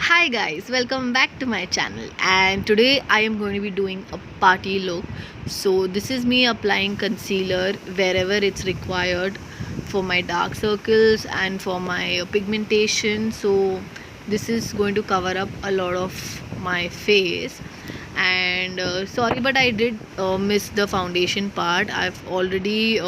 Hi guys, welcome back to my channel, and today I am going to be doing a party look. So this is me applying concealer wherever it's required for my dark circles and for my pigmentation. So this is going to cover up a lot of my face. And sorry, but I did miss the foundation part. I've already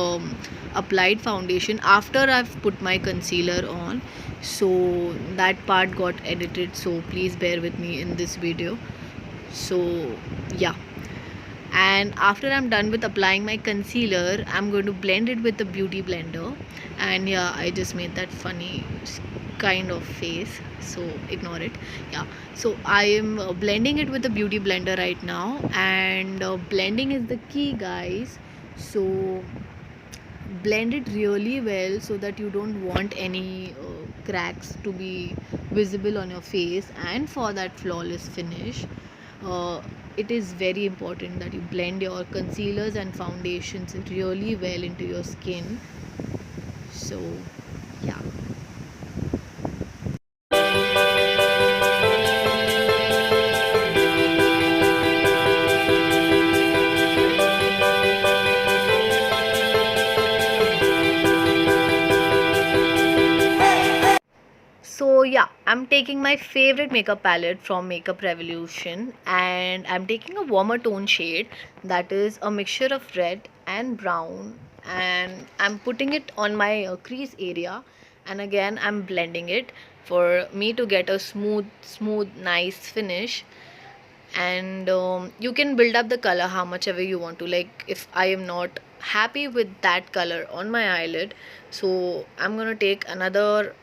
applied foundation after I've put my concealer on, so that part got edited, so please bear with me in this video. So yeah, and after I'm done with applying my concealer, I'm going to blend it with the beauty blender. And yeah, I just made that funny kind of face, so ignore it. Yeah, so I am blending it with the beauty blender right now, and blending is the key, guys. So blend it really well so that you don't want any cracks to be visible on your face. And for that flawless finish, uh, it is very important that you blend your concealers and foundations really well into your skin. So yeah. So yeah, I'm taking my favorite makeup palette from Makeup Revolution, and I'm taking a warmer tone shade that is a mixture of red and brown, and I'm putting it on my crease area, and again I'm blending it for me to get a smooth nice finish. And you can build up the color how much ever you want to. Like, if I am not happy with that color on my eyelid, so I'm gonna take another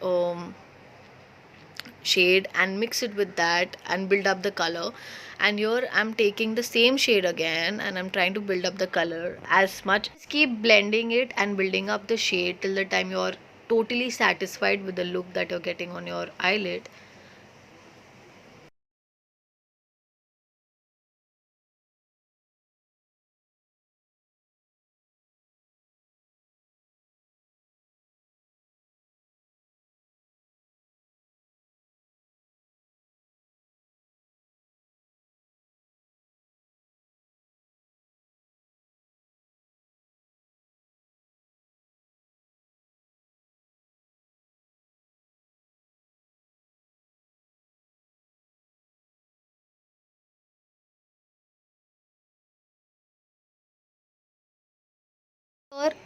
shade and mix it with that and build up the color. And here I'm taking the same shade again and I'm trying to build up the color as much. Just keep blending it and building up the shade till the time you're totally satisfied with the look that you're getting on your eyelid.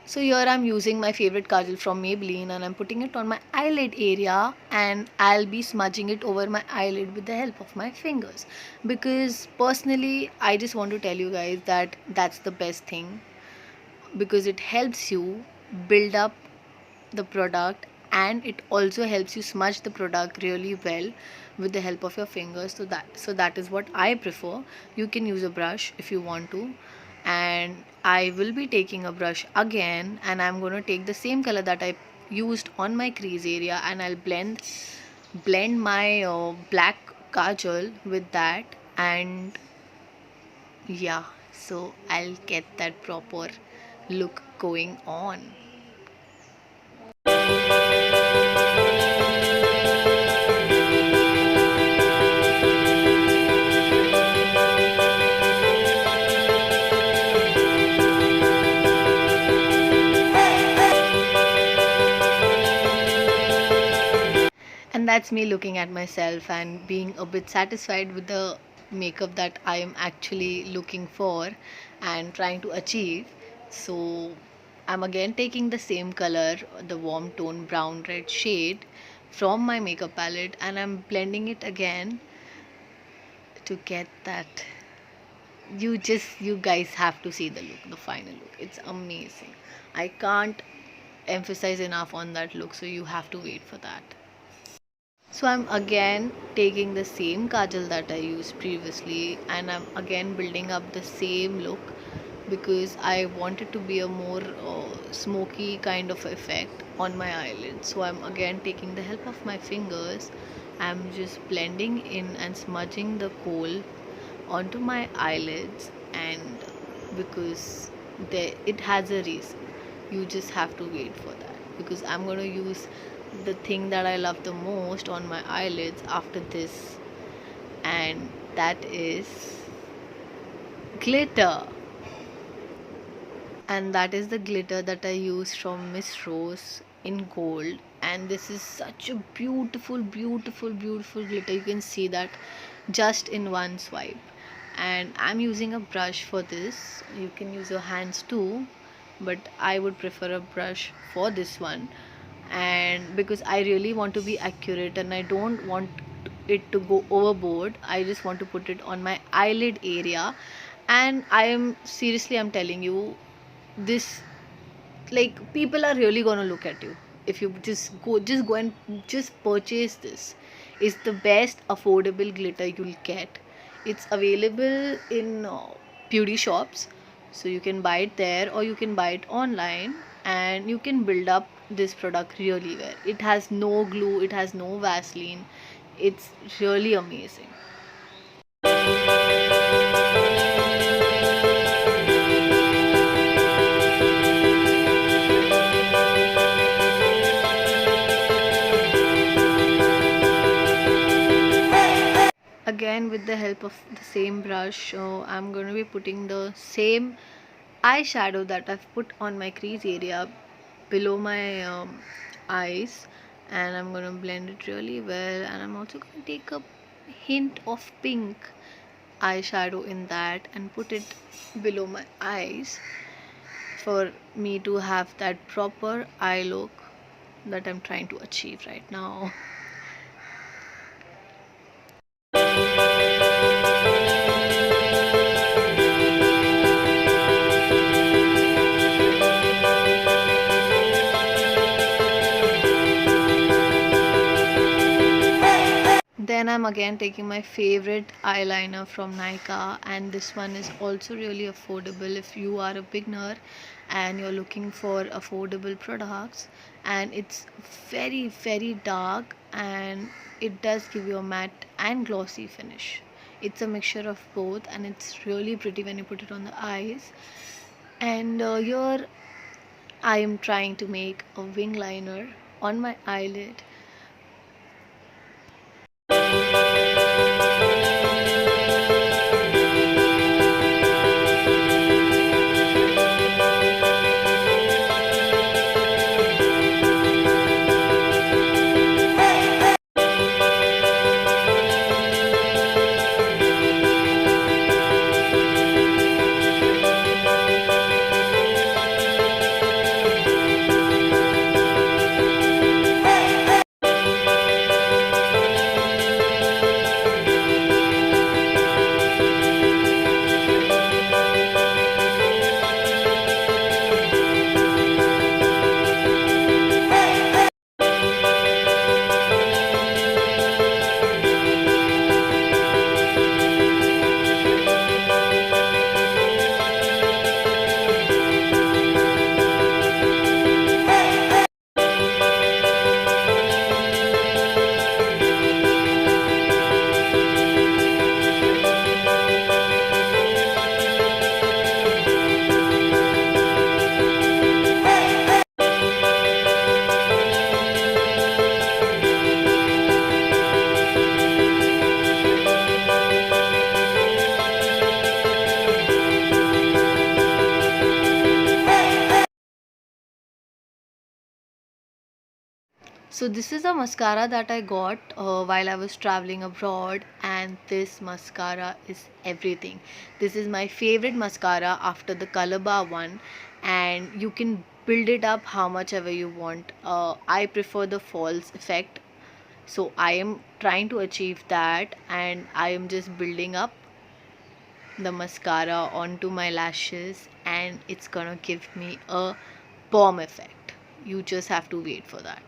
So here I'm using my favorite kajal from Maybelline, and I'm putting it on my eyelid area, and I'll be smudging it over my eyelid with the help of my fingers. Because personally, I just want to tell you guys that that's the best thing, because it helps you build up the product, and it also helps you smudge the product really well with the help of your fingers. So that is what I prefer. You can use a brush if you want to, and I will be taking a brush again, and I'm going to take the same color that I used on my crease area, and I'll blend my black kajal with that. And yeah, so I'll get that proper look going on. And that's me looking at myself and being a bit satisfied with the makeup that I am actually looking for and trying to achieve. So I'm again taking the same color, the warm tone brown red shade from my makeup palette, and I'm blending it again to get that. You guys have to see the look, the final look. It's amazing. I can't emphasize enough on that look, so you have to wait for that. So I'm again taking the same kajal that I used previously, and I'm again building up the same look because I want it to be a more smoky kind of effect on my eyelids. So I'm again taking the help of my fingers. I'm just blending in and smudging the kohl onto my eyelids, and because it has a reason, you just have to wait for that, because I'm going to use the thing that I love the most on my eyelids after this, and that is glitter. And that is the glitter that I used from Miss Rose in gold. And this is such a beautiful, beautiful, beautiful glitter. You can see that just in one swipe. And I'm using a brush for this. You can use your hands too, but I would prefer a brush for this one. And because I really want to be accurate and I don't want it to go overboard, I just want to put it on my eyelid area. And I'm telling you, this, like, people are really gonna look at you if you just go and just purchase this. It's the best affordable glitter you'll get. It's available in beauty shops, so you can buy it there or you can buy it online, and you can build up this product really well. It has no glue, it has no Vaseline. It's really amazing. Again, with the help of the same brush, I'm going to be putting the same eyeshadow that I've put on my crease area below my eyes, and I'm going to blend it really well. And I'm also going to take a hint of pink eyeshadow in that and put it below my eyes for me to have that proper eye look that I'm trying to achieve right now. Then I'm again taking my favorite eyeliner from Nykaa, and this one is also really affordable if you are a beginner and you're looking for affordable products. And it's very, very dark, and it does give you a matte and glossy finish. It's a mixture of both, and it's really pretty when you put it on the eyes. And here I am trying to make a wing liner on my eyelid. So this is a mascara that I got while I was traveling abroad, and this mascara is everything. This is my favorite mascara after the Color Bar one, and you can build it up how much ever you want. I prefer the false effect, so I am trying to achieve that, and I am just building up the mascara onto my lashes, and it's gonna give me a bomb effect. You just have to wait for that.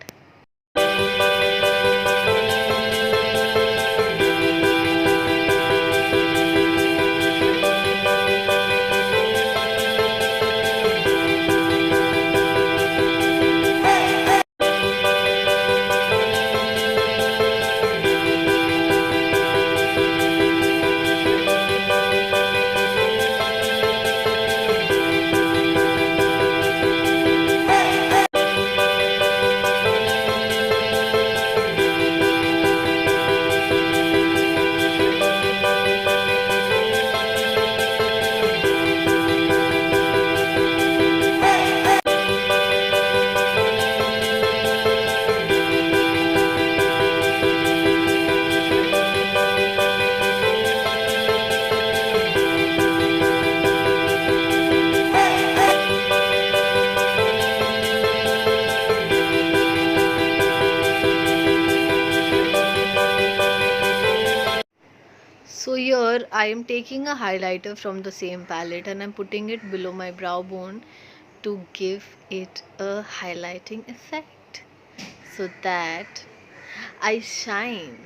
here I am taking a highlighter from the same palette and I'm putting it below my brow bone to give it a highlighting effect so that I shine.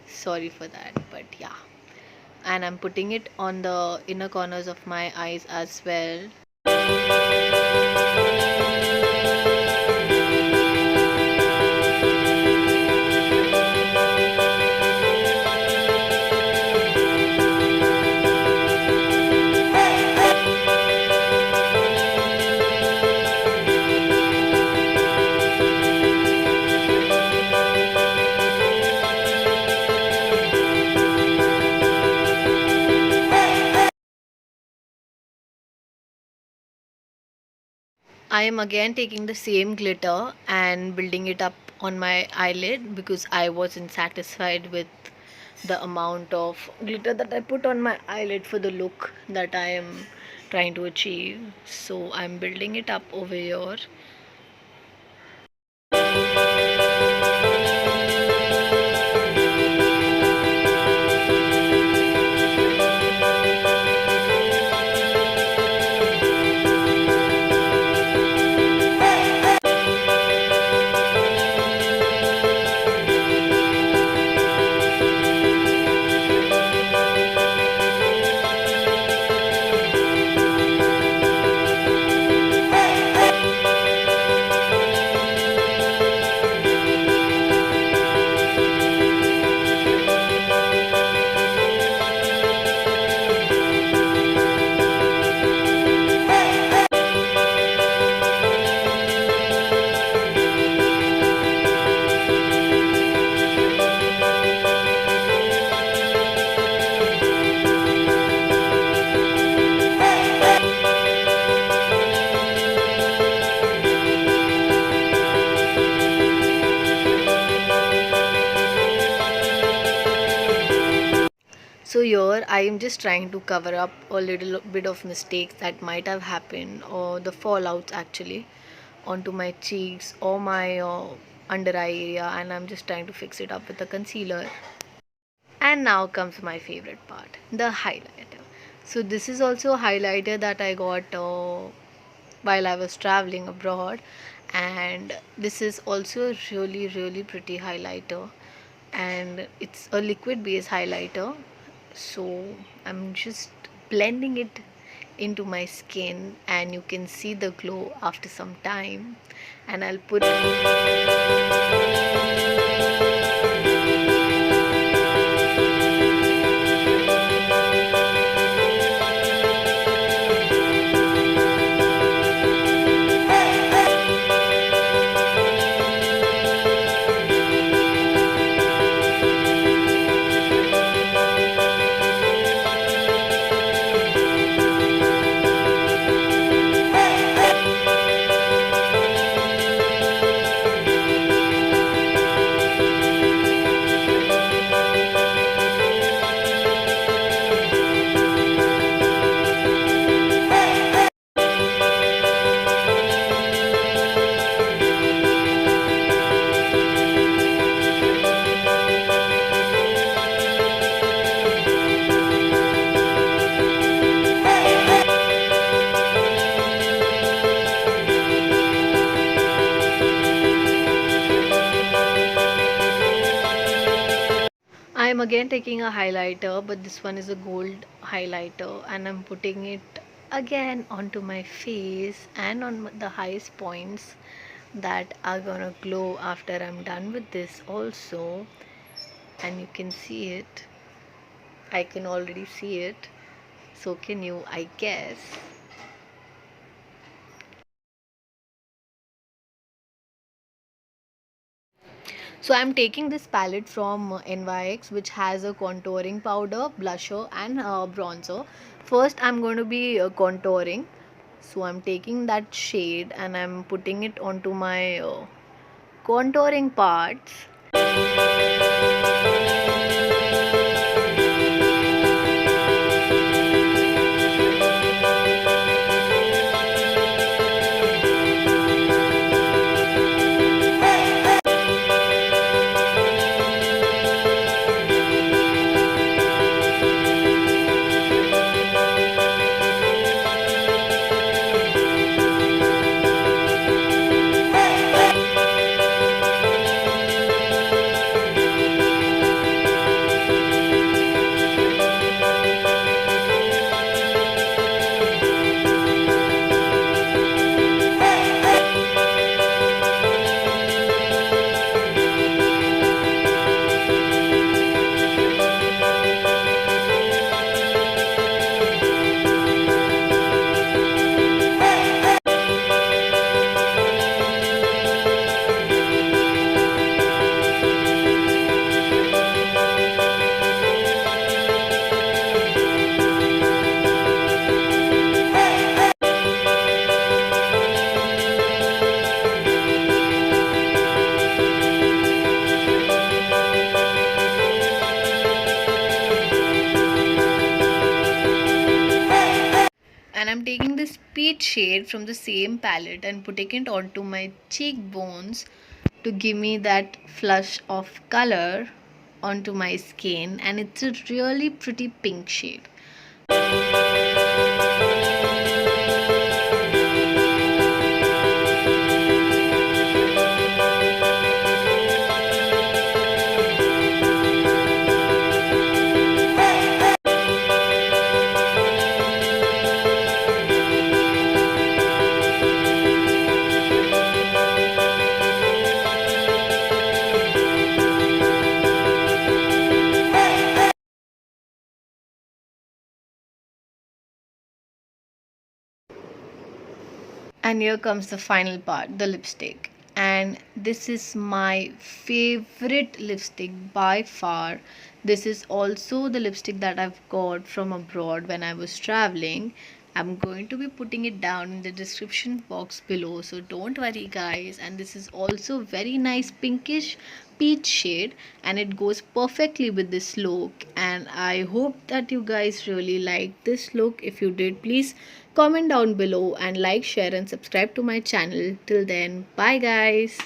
Sorry for that, but yeah. And I'm putting it on the inner corners of my eyes as well. I am again taking the same glitter and building it up on my eyelid because I wasn't satisfied with the amount of glitter that I put on my eyelid for the look that I am trying to achieve. So I'm building it up over here. So here I am just trying to cover up a little bit of mistakes that might have happened or the fallouts actually onto my cheeks or my under eye area, and I'm just trying to fix it up with a concealer. And now comes my favorite part, the highlighter. So this is also a highlighter that I got while I was traveling abroad, and this is also a really pretty highlighter, and it's a liquid based highlighter. So I'm just blending it into my skin and you can see the glow after some time, and I'll put I am again taking a highlighter, but this one is a gold highlighter, and I'm putting it again onto my face and on the highest points that are gonna glow after I'm done with this also. And you can see it. I can already see it. So can you, I guess. So I'm taking this palette from NYX, which has a contouring powder, blusher and bronzer. First I'm going to be contouring. So I'm taking that shade and I'm putting it onto my contouring parts. shade from the same palette and putting it onto my cheekbones to give me that flush of color onto my skin, and it's a really pretty pink shade. And here comes the final part, the lipstick. And this is my favorite lipstick by far. This is also the lipstick that I've got from abroad when I was traveling. I'm going to be putting it down in the description box below, so don't worry guys. And this is also very nice pinkish peach shade, and it goes perfectly with this look, and I hope that you guys really like this look. If you did, please comment down below and like, share and subscribe to my channel. Till then, bye guys.